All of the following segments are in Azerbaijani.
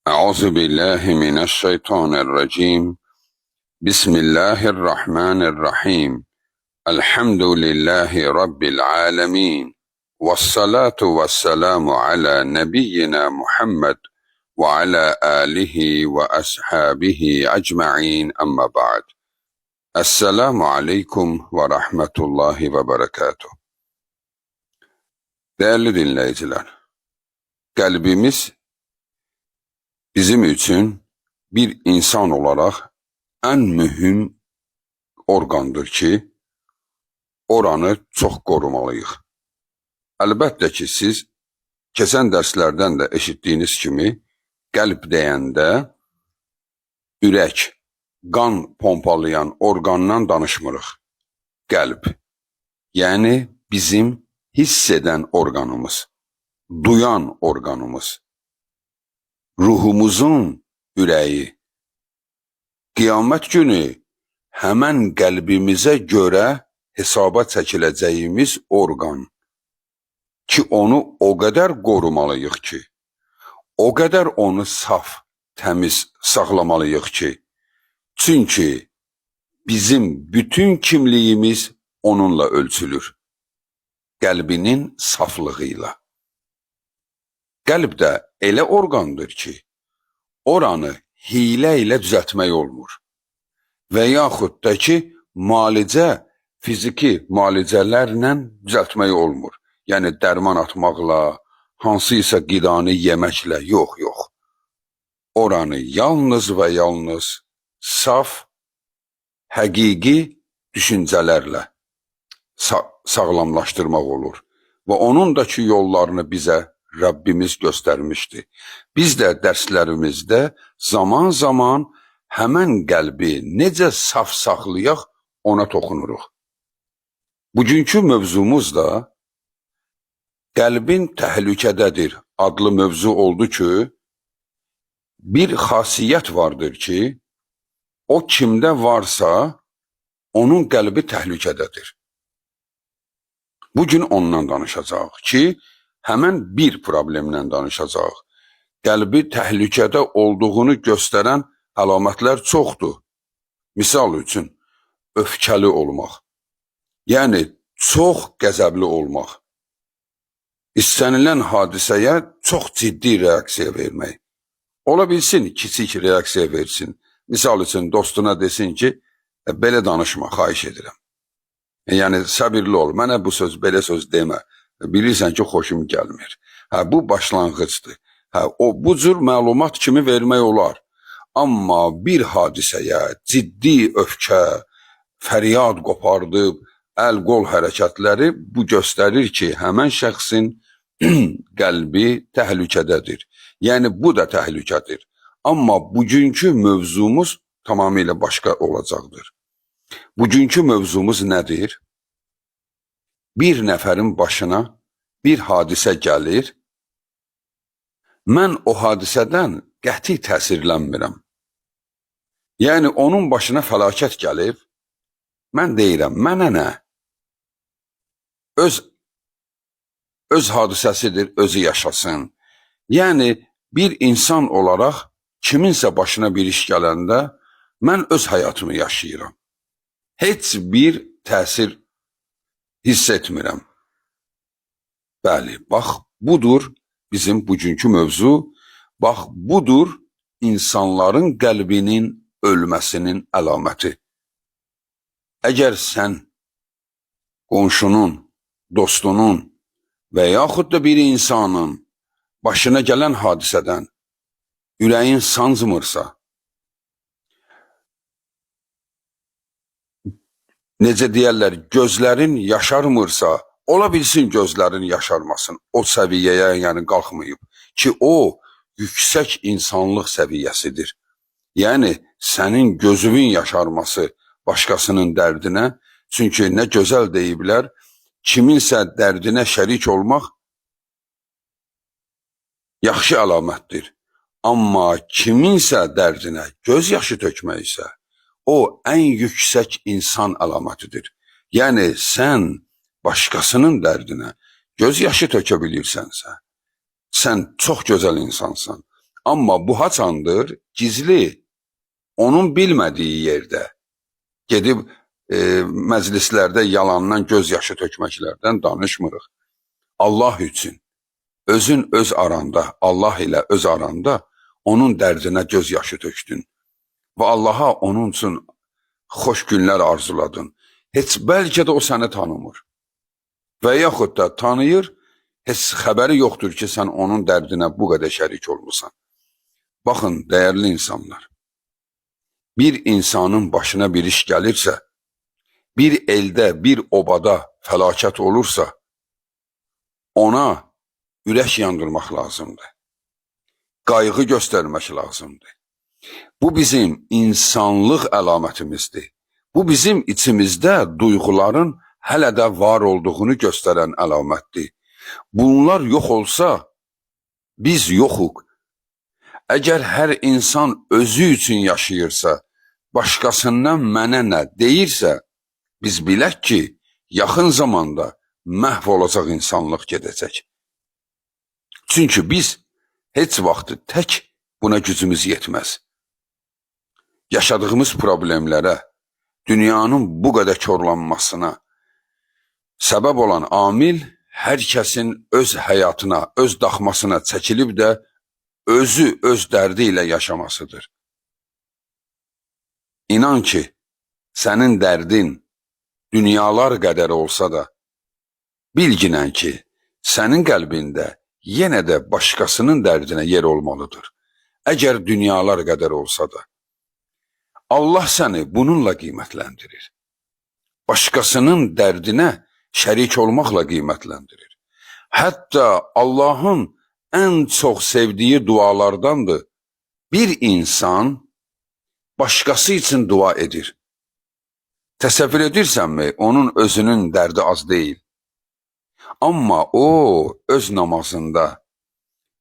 أعوذ بالله من الشيطان الرجيم. بسم الله الرحمن الرحيم. الحمد لله رب العالمين، والصلاة والسلام على نبينا محمد وعلى آله وأصحابه أجمعين، أما بعد. Esselamu Aleyküm ve Rahmetullahi ve Berekatuhu. Değerli dinleyiciler, kalbimiz bizim için bir insan olarak en mühim organdır ki, oranı çok korumalıyıq. Əlbəttə ki, siz keçən dərslərdən də eşitdiyiniz kimi, qəlb deyəndə ürək, qan pompalayan orqandan danışmırıq. Qəlb, yəni bizim hiss edən orqanımız, duyan orqanımız, ruhumuzun ürəyi. Qiyamət günü həmən qəlbimizə görə hesaba çəkiləcəyimiz orqan ki, onu o qədər qorumalıyıq ki, o qədər onu saf, təmiz saxlamalıyıq ki, çünki bizim bütün kimliyimiz onunla ölçülür, qəlbinin saflığıyla. Qəlb də elə orqandır ki, oranı hilə ilə düzəltmək olmur və yaxud da ki, müalicə, fiziki müalicələrlə düzəltmək olmur. Yəni dərman atmaqla, hansıysa qidanı yeməklə, yox. Oranı yalnız və yalnız saf, həqiqi düşüncələrlə sağlamlaşdırmaq olur. Və onun da ki, yollarını bizə Rabbimiz göstərmişdi. Biz də dərslərimizdə zaman həmən qəlbi necə saf saxlayaq ona toxunuruq. Bugünkü mövzumuz da qəlbin təhlükədədir adlı mövzu oldu ki, bir xasiyyət vardır ki, o kimdə varsa onun qəlbi təhlükədədir. Bugün ondan danışacaq ki, həmən bir problemlə danışacaq. Qəlbi təhlükədə olduğunu göstərən əlamətlər çoxdur. Misal üçün, öfkəli olmaq, yəni çox qəzəbli olmaq, istənilən hadisəyə çox ciddi reaksiya vermək. Ola bilsin, kiçik reaksiya versin. Misal üçün, dostuna desin ki, belə danışma, xahiş edirəm. Yəni, səbirli ol, mənə bu söz, belə söz demə. Bilirsən ki, xoşum gəlmir. Bu başlanğıcdır. Bu cür məlumat kimi vermək olar. Amma bir hadisəyə ciddi öfkə, fəryad qopardıb, əl-qol hərəkətləri bu göstərir ki, həmən şəxsin qəlbi təhlükədədir. Yəni, bu da təhlükədir. Amma bugünkü mövzumuz tamamilə başqa olacaqdır. Bugünkü mövzumuz nədir? Bir nəfərin başına bir hadisə gəlir, mən o hadisədən qəti təsirlənmirəm. Yəni, onun başına fəlakət gəlib, mən deyirəm, mənə nə? Öz hadisəsidir, özü yaşasın. Yəni, bir insan olaraq kiminsə başına bir iş gələndə, mən öz həyatımı yaşayıram. Heç bir təsir hiss etmirəm. Bəli, bax, budur bizim bugünkü mövzu. Bax, budur insanların qəlbinin ölməsinin əlaməti. Əgər sən qonşunun, dostunun və yaxud da bir insanın başına gələn hadisədən ürəyin sancmırsa, necə deyərlər, gözlərin yaşarmırsa, ola bilsin gözlərin yaşarmasın, o səviyyəyə yəni qalxmayıb ki, o yüksək insanlıq səviyyəsidir. Yəni, sənin gözünün yaşarması başqasının dərdinə, çünki nə gözəl deyiblər, kiminsə dərdinə şərik olmaq yaxşı əlamətdir. Amma kiminsə dərdinə göz yaşı tökmək isə, o ən yüksək insan əlamətidir. Yəni, sən başqasının dərdinə göz yaşı tökə bilirsənsə, sən çox gözəl insansan. Amma bu haçandır, gizli, onun bilmədiyi yerdə. Gedib məclislərdə yalandan, göz yaşı tökməklərdən danışmırıq. Allah üçün, özün öz aranda, Allah ilə öz aranda onun dərdinə göz yaşı tökdün. Və Allaha onun üçün xoş günlər arzuladın. Heç bəlkə də o səni tanımır. Və yaxud da tanıyır, heç xəbəri yoxdur ki, sən onun dərdinə bu qədər şərik olmusan. Baxın, dəyərli insanlar, bir insanın başına bir iş gəlirsə, bir eldə, bir obada fəlakət olursa, ona ürək yandırmaq lazımdır. Qayğı göstərmək lazımdır. Bu bizim insanlıq əlamətimizdir. Bu bizim içimizdə duyğuların hələ də var olduğunu göstərən əlamətdir. Bunlar yox olsa, biz yoxuq. Əgər hər insan özü üçün yaşayırsa, başqasından mənə nə deyirsə, biz bilək ki, yaxın zamanda məhv olacaq insanlıq gedəcək. Çünki biz heç vaxt tək buna gücümüz yetməz. Yaşadığımız problemlərə, dünyanın bu qədər korlanmasına səbəb olan amil hər kəsin öz həyatına, öz daxmasına çəkilib də özü öz dərdi ilə yaşamasıdır. İnan ki, sənin dərdin dünyalar qədər olsa da, bilginən ki, sənin qəlbində yenə də başqasının dərdinə yer olmalıdır. Əgər dünyalar qədər olsa da, Allah səni bununla qiymətləndirir. Başqasının dərdinə şərik olmaqla qiymətləndirir. Hətta Allahın ən çox sevdiyi dualardandır. Bir insan başqası üçün dua edir. Təsəvvür edirsənmi, onun özünün dərdi az deyil. Amma o, öz namazında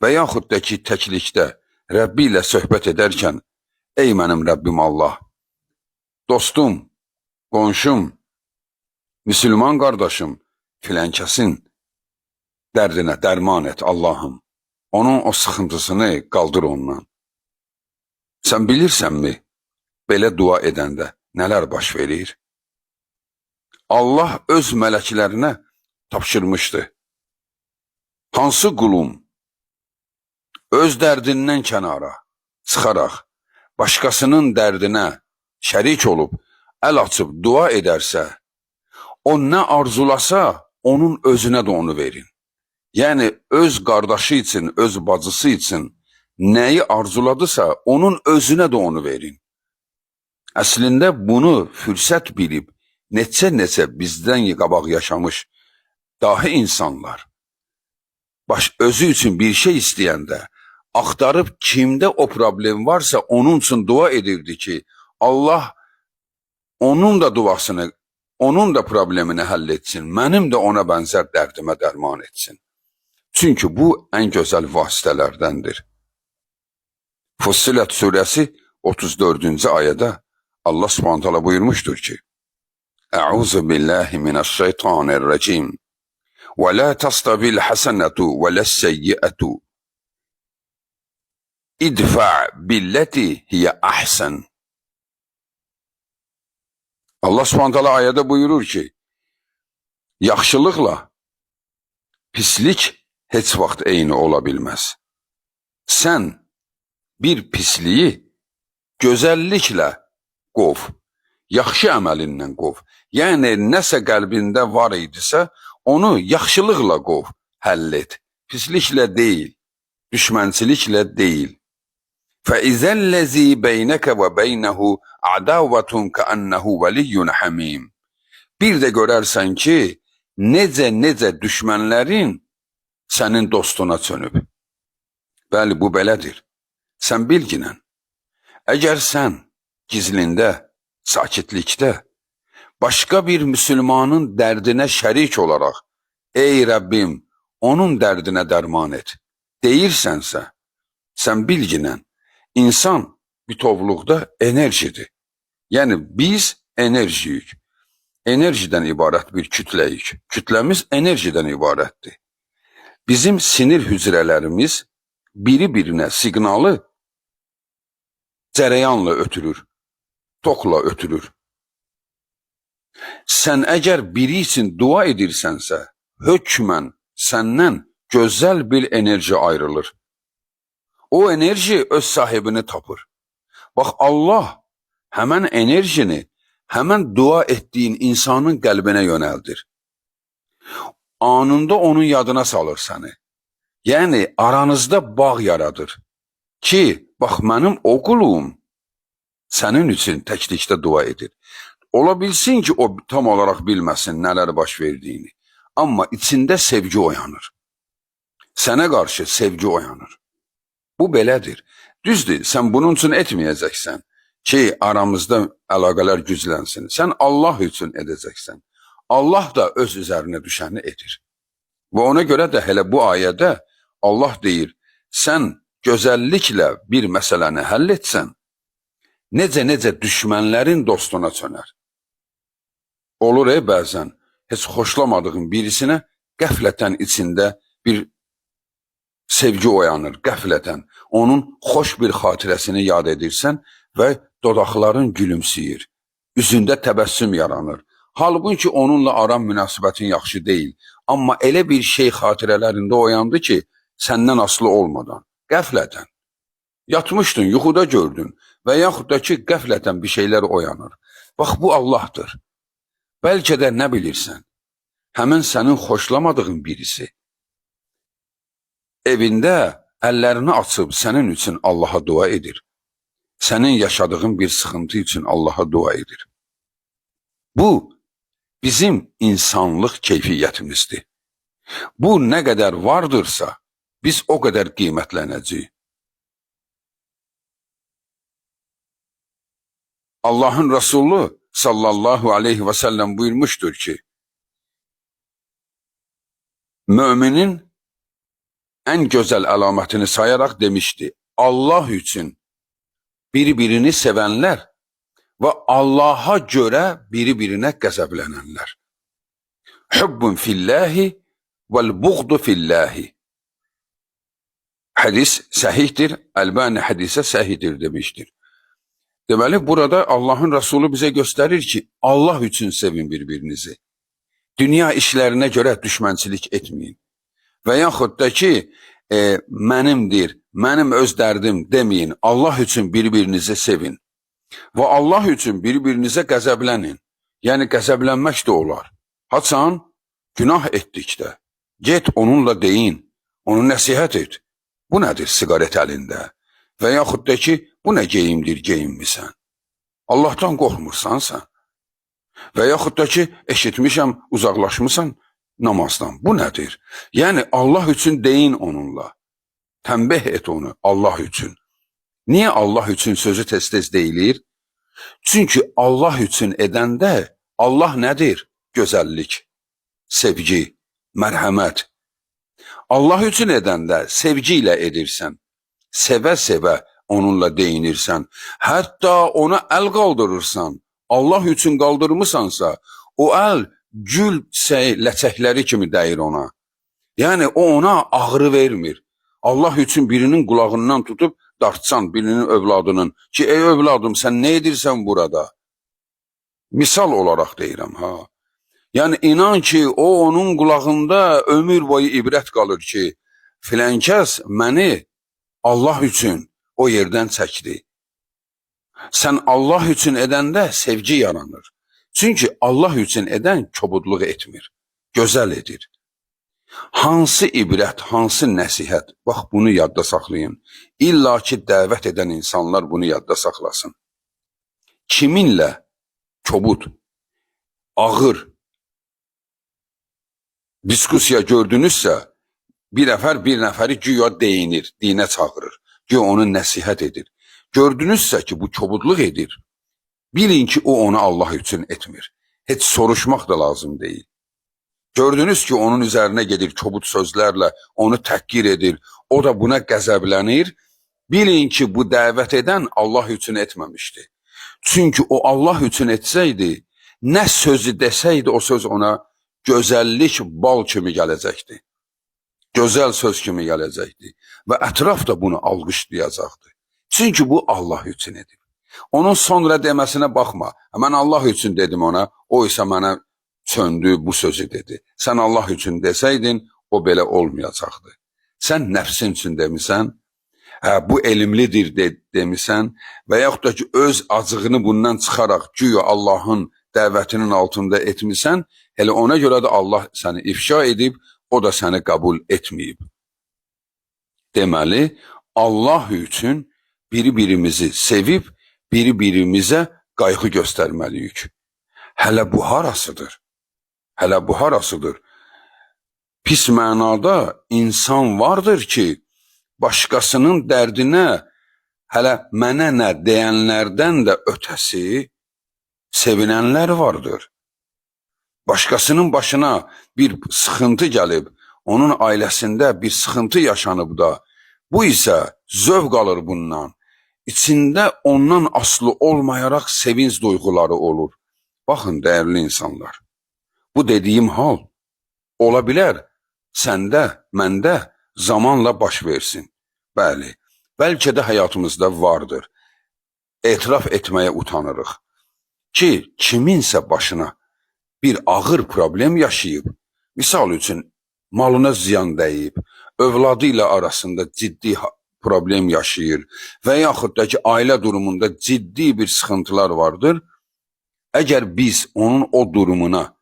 və yaxud da ki, təklikdə Rəbbi ilə söhbət edərkən, ey mənim Rəbbim Allah, dostum, qonşum, müsəlman qardaşım, filənkəsin dərdinə dərman et Allahım. Onun o sıxıntısını qaldır ondan. Sən bilirsənmi, belə dua edəndə nələr baş verir? Allah öz mələklərinə tapşırmışdı. Hansı qulum öz dərdindən kənara çıxaraq, başqasının dərdinə şərik olub, əl açıb dua edərsə, o nə arzulasa, onun özünə də onu verin. Yəni, öz qardaşı üçün, öz bacısı üçün nəyi arzuladısa, onun özünə də onu verin. Əslində, bunu fürsət bilib, neçə bizdən qabaq yaşamış dahi insanlar, özü üçün bir şey istəyəndə, axtarıb kimdə o problem varsa, onun üçün dua edirdi ki, Allah onun da duasını, onun da problemini həll etsin, mənim də ona bənzər dərdimə dərman etsin. Çünki bu ən gözəl vasitələrdəndir. Fussilet surəsi 34-cü ayədə Allah Subhanahu taala buyurmuşdur ki: Əuzu billahi mineşşeytanirracim. Və la tastabil hasenatu və las-seyyiatu. İdfa' billati hiye ahsen. Allah Subhanahu taala ayədə buyurur ki, yaxşılıqla pislik heç vaxt eyni ola bilməz. Sən bir pisliyi gözəlliklə qov, yaxşı əməlindən qov. Yəni, nəsə qəlbində var idisə, onu yaxşılıqla qov, həll et. Pisliklə deyil, düşmənçiliklə deyil. فَإِذَا بَيْنَكَ وَبَيْنَهُ عَدَاوَةٌ كَأَنَّهُ وَلِيٌّ حَمِيمٌ. Bir də görərsən ki, necə düşmənlərin sənin dostuna çönüb. Bəli, bu belədir. Sən bilginən, əgər sən gizlində, sakitlikdə, başqa bir müsəlmanın dərdinə şərik olaraq, ey Rəbbim, onun dərdinə dərman et, deyirsənsə, sən bilginən, insan bütovluqda enerjidir. Yəni, biz enerjiyik. Enerjidən ibarət bir kütləyik. Kütləmiz enerjidən ibarətdir. Bizim sinir hücrələrimiz biri-birinə siqnalı cərəyanla ötürür, tokla ötürür. Sən əgər biri üçün dua edirsənsə, hökmən səndən gözəl bir enerji ayrılır. O enerji öz sahibini tapır. Bax, Allah həmən enerjini həmən dua etdiyin insanın qəlbinə yönəldir. Anında onun yadına salır səni. Yəni, aranızda bağ yaradır ki, bax, mənim o qulum sənin üçün təklikdə dua edir. Ola bilsin ki, o tam olaraq bilməsin nələr baş verdiyini. Amma içində sevgi oyanır. Sənə qarşı sevgi oyanır. Bu belədir. Düzdür, sən bunun üçün etməyəcəksən ki, aramızda əlaqələr güclənsin. Sən Allah üçün edəcəksən. Allah da öz üzərinə düşəni edir. Və ona görə də hələ bu ayədə Allah deyir, sən gözəlliklə bir məsələni həll etsən, necə düşmənlərin dostuna çönər. Olur bəzən, heç xoşlamadığın birisinə qəflətən içində bir sevgi oyanır, qəflətən. Onun xoş bir xatirəsini yad edirsən və dodaqların gülümsəyir, üzündə təbəssüm yaranır. Halbuki onunla aran münasibətin yaxşı deyil. Amma elə bir şey xatirələrində oyandı ki, səndən asılı olmadan, qəflətən. Yatmışdın, yuxuda gördün və yaxud da ki, qəflətən bir şeylər oyanır. Bax, bu Allahdır. Bəlkə də nə bilirsən, həmin sənin xoşlamadığın birisi evində əllərini açıb sənin üçün Allaha dua edir. Sənin yaşadığın bir sıxıntı üçün Allaha dua edir. Bu, bizim insanlıq keyfiyyətimizdir. Bu, nə qədər vardırsa, biz o qədər qiymətlənəcəyik. Allahın Resulü sallallahu aleyhi və səlləm buyurmuşdur ki, müminin ən gözəl əlamətini sayaraq demişdi, Allah üçün bir-birini sevənlər və Allaha görə bir-birinə qəzəblənənlər. Hubbun fillahi vəl-buğdu fillahi. Hədis səhihdir, Əlbani hədisə səhihdir demişdir. Deməli, burada Allahın Resulü bizə göstərir ki, Allah üçün sevin bir-birinizi. Dünya işlərinə görə düşmənçilik etməyin. Və yaxud da ki, mənimdir, mənim öz dərdim deməyin. Allah üçün bir-birinizi sevin. Və Allah üçün bir-birinizə qəzəblənin. Yəni, qəzəblənmək də olar. Haçan, günah etdikdə, get onunla deyin, onu nəsihət et. Bu nədir siqaret əlində? Və yaxud da ki, bu nə geyimdir geyinmisən? Allahdan qorxmursan sən. Və yaxud da ki, eşitmişəm, uzaqlaşmısan namazdan. Bu nədir? Yəni, Allah üçün deyin onunla. Tənbih et onu Allah üçün. Niyə Allah üçün sözü tez-tez deyilir? Çünki Allah üçün edəndə Allah nədir? Gözəllik, sevgi, mərhəmət. Allah üçün edəndə sevgi ilə edirsən. Sevə-sevə onunla deyinirsən. Hətta ona əl qaldırırsan. Allah üçün qaldırmısansa, o əl gül ləçəkləri kimi dəyir ona. Yəni, o ona ağrı vermir. Allah üçün birinin qulağından tutub dartsan birinin övladının ki, ey övladım, sən nə edirsən burada? Misal olaraq deyirəm, ha. Yəni, inan ki, o onun qulağında ömür boyu ibrət qalır ki, filənkəs məni Allah üçün o yerdən çəkdi. Sən Allah üçün edəndə sevgi yaranır. Çünki Allah üçün edən kobudluq etmir, gözəl edir. Hansı ibrət, hansı nəsihət, bax bunu yadda saxlayın. İlla ki, dəvət edən insanlar bunu yadda saxlasın. Kiminlə kobud, ağır diskusiya gördünüzsə, bir nəfəri güya deyinir, dinə çağırır, güya onu nəsihət edir. Gördünüzsə ki, bu kobudluq edir, bilin ki, o onu Allah üçün etmir. Heç soruşmaq da lazım deyil. Gördünüz ki, onun üzərinə gedir kobud sözlərlə, onu təhqir edir, o da buna qəzəblənir. Bilin ki, bu dəvət edən Allah üçün etməmişdi. Çünki o Allah üçün etsəydi, nə sözü desəydi, o söz ona gözəllik bal kimi gələcəkdi. Gözəl söz kimi gələcəkdi. və ətraf da bunu alqışlayacaqdır. Çünki bu Allah üçün edib. Onun sonra deməsinə baxma. Mən Allah üçün dedim ona, o isə mənə söndü, bu sözü dedi. Sən Allah üçün desəydin, o belə olmayacaqdı. Sən nəfsin üçün demisən, bu elmlidir demisən və yaxud da ki, öz acığını bundan çıxaraq güya Allahın dəvətinin altında etmisən, elə ona görə də Allah səni ifşa edib, o da səni qəbul etməyib. Deməli, Allah üçün biri-birimizi sevib, biri-birimizə qayğı göstərməliyik. Hələ bu harasıdır? Hələ bu harasıdır? Pis mənada insan vardır ki, başqasının dərdinə hələ mənə nə deyənlərdən də ötəsi sevinənlər vardır. Başqasının başına bir sıxıntı gəlib, onun ailəsində bir sıxıntı yaşanıb da, bu isə zövq alır bundan. İçində ondan asılı olmayaraq sevinç duyğuları olur. Baxın, dəyərli insanlar, bu dediyim hal ola bilər səndə, məndə zamanla baş versin. Bəli, bəlkə də həyatımızda vardır. Etiraf etməyə utanırıq ki, kiminsə başına bir ağır problem yaşayıb, misal üçün malına ziyan dəyib, övladı ilə arasında ciddi problem yaşayır və yaxud da ki, ailə durumunda ciddi bir sıxıntılar vardır. Əgər biz onun o durumuna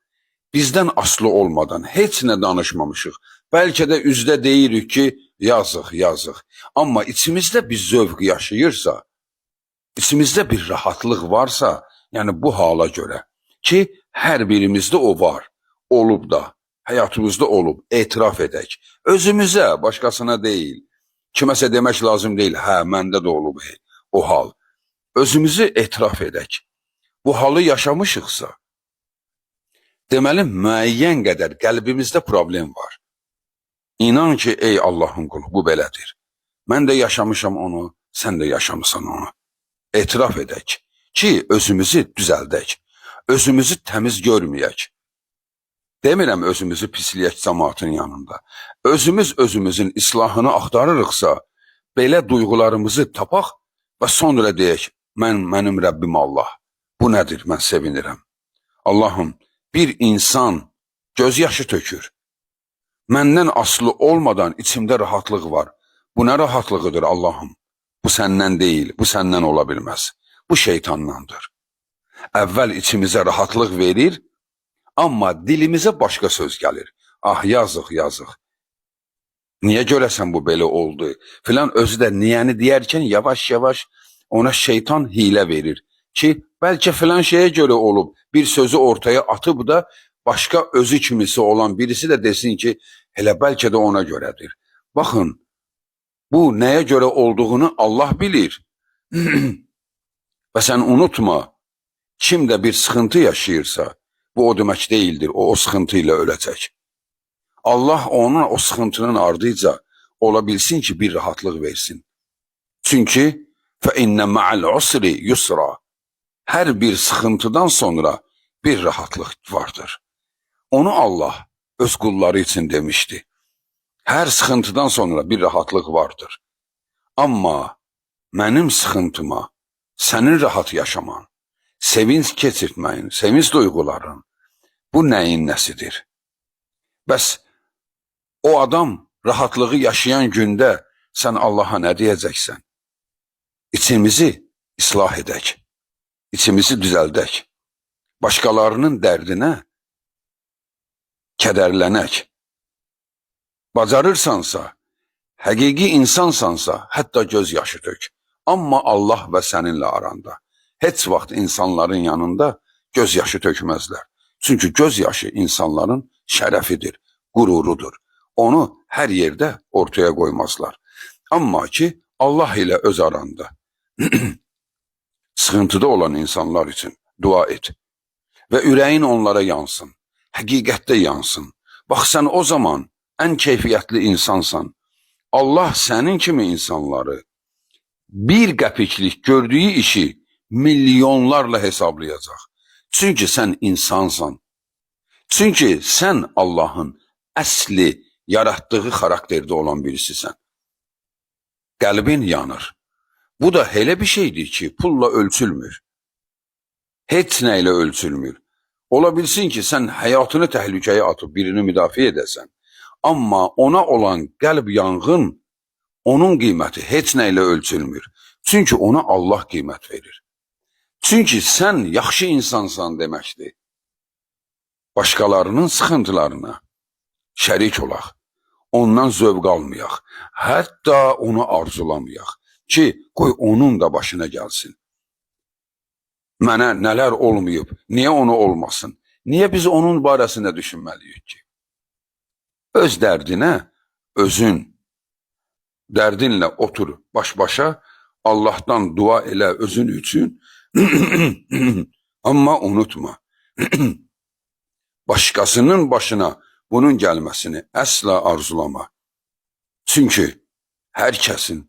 bizdən asılı olmadan heç nə danışmamışıq, bəlkə də üzdə deyirik ki, yazıq, yazıq. Amma içimizdə bir zövq yaşayırsa, içimizdə bir rahatlıq varsa, yəni bu hala görə ki, hər birimizdə o var, olub da, həyatımızda olub, etiraf edək. Özümüzə, başqasına deyil. Kiməsə demək lazım deyil, hə, məndə də olub o hal. Özümüzü etiraf edək. Bu halı yaşamışıqsa, deməli, müəyyən qədər qəlbimizdə problem var. İnan ki, ey Allahın qulu, bu belədir. Mən də yaşamışam onu, sən də yaşamısan onu. Etiraf edək ki, özümüzü düzəldək, özümüzü təmiz görməyək. Demirəm özümüzü pisləyək cəmaatın yanında. Özümüz özümüzün islahını axtarırıqsa, belə duyğularımızı tapaq və sonra deyək, mənim Rəbbim Allah. Bu nədir? Mən sevinirəm. Allahım, bir insan gözyaşı tökür. Məndən asılı olmadan içimdə rahatlıq var. Bu nə rahatlığıdır Allahım? Bu səndən deyil, bu səndən ola bilməz. Bu şeytandandır. Əvvəl içimizə rahatlıq verir, amma dilimizə başqa söz gəlir. Ah, yazıq, yazıq. Niyə görəsən bu belə oldu? Filan özü də niyəni deyərkən yavaş-yavaş ona şeytan hilə verir ki, bəlkə filan şeyə görə olub, bir sözü ortaya atıb da başqa özü kimisi olan birisi də desin ki, elə bəlkə də ona görədir. Baxın, bu nəyə görə olduğunu Allah bilir. Və sən unutma, kim də bir sıxıntı yaşayırsa, bu o demək deyildir, o sıxıntı ilə öləcək. Allah ona o sıxıntının ardıyca ola bilsin ki, bir rahatlıq versin. Çünki فَاِنَّ مَعَ الْعُسْرِ يُسْرًا Hər bir sıxıntıdan sonra bir rahatlıq vardır. Onu Allah öz qulları için demişti. Hər sıxıntıdan sonra bir rahatlıq vardır. Amma mənim sıxıntıma, sənin rahat yaşaman, sevinç keçirtməyin, sevinç duyğuların, bu nəyin nəsidir? Bəs o adam rahatlığı yaşayan gündə sən Allaha nə deyəcəksən? İçimizi islah edək, içimizi düzəldək, başqalarının dərdinə kədərlənək. Bacarırsansa, həqiqi insansansa, hətta göz yaşı tök. Amma Allah və səninlə aranda. Heç vaxt insanların yanında göz yaşı tökməzlər. Çünki göz yaşı insanların şərəfidir, qururudur. Onu hər yerdə ortaya qoymazlar. Amma ki, Allah ilə öz aranda. Sıxıntıda olan insanlar üçün dua et. Və ürəyin onlara yansın. Həqiqətdə yansın. Bax, sən o zaman ən keyfiyyətli insansan. Allah sənin kimi insanları bir qəpiklik gördüyü işi milyonlarla hesablayacaq. Çünki sən insansan. Çünki sən Allahın əsli yaratdığı xarakterdə olan birisisən. qəlbin yanır. Bu da elə bir şeydir ki, pulla ölçülmür. Heç nə ilə ölçülmür. Ola bilsin ki, sən həyatını təhlükəyə atıb birini müdafiə edəsən, amma ona olan qəlb yanğın, onun qiyməti heç nə ilə ölçülmür. Çünki ona Allah qiymət verir. Çünki sən yaxşı insansan deməkdir. Başqalarının sıxıntılarına şərik olaq, ondan zövq almayaq, hətta onu arzulamayaq ki, qoy onun da başına gəlsin. Mənə nələr olmayıb, niyə onu olmasın? Niyə biz onun barəsində düşünməliyik ki? Öz dərdinə, özün dərdinlə otur baş-başa, Allah'tan dua elə özün üçün, amma unutma, başqasının başına bunun gəlməsini əsla arzulama. Çünki hər kəsin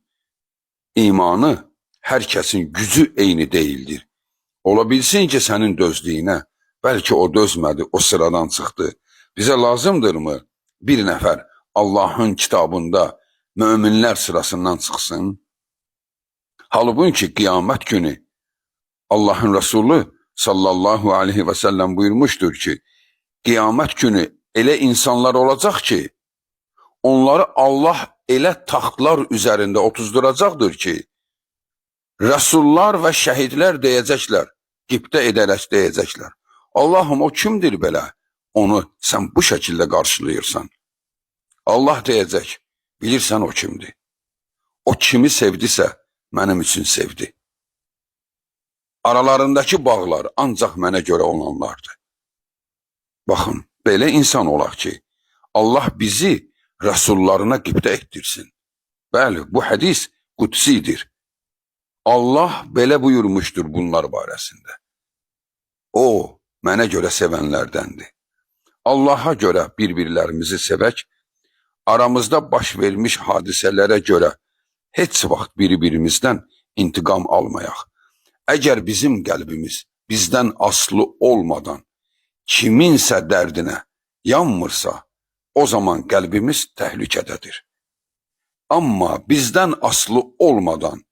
imanı, hər kəsin gücü eyni deyildir. Ola bilsin ki, sənin dözdüyünə, bəlkə o dözmədi, o sıradan çıxdı. Bizə lazımdırmı bir nəfər Allah'ın kitabında möminlər sırasından çıxsın? Halbuki qiyamət günü Allah'ın Resulü sallallahu aleyhi ve sellem buyurmuştur ki, qiyamət günü elə insanlar olacaq ki, onları Allah elə taxtlar üzərində otuzduracaqdır ki, Rəsullar və şəhidlər deyəcəklər, qibtə edərək deyəcəklər. Allahım, o kimdir belə? Onu sən bu şəkildə qarşılayırsan. Allah deyəcək, bilirsən o kimdir? O kimi sevdisə, mənim üçün sevdi. Aralarındakı bağlar ancaq mənə görə olanlardır. Baxın, belə insan olaq ki, Allah bizi Rəsullarına qibtə etdirsin. Bəli, bu hədis qudsidir. Allah belə buyurmuşdur bunlar barəsində. O, mənə görə sevənlərdəndir. Allah'a görə bir-birlərimizi sevək, aramızda baş vermiş hadisələrə görə heç vaxt bir-birimizdən intiqam almayaq. Əgər bizim qəlbimiz bizdən aslı olmadan kiminsə dərdinə yanmırsa, o zaman qəlbimiz təhlükədədir. Amma bizdən aslı olmadan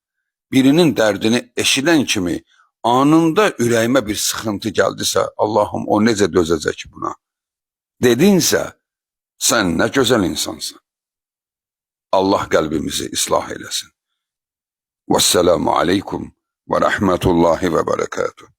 birinin dərdini eşidən kimi anında ürəyimə bir sıxıntı gəldisə, Allahım, o necə dözəcək buna? Dedinsə, sən nə gözəl insansın. Allah qəlbimizi islah eləsin. Vəssalamu aleykum və rəhmətullahi və bərəkatuhu.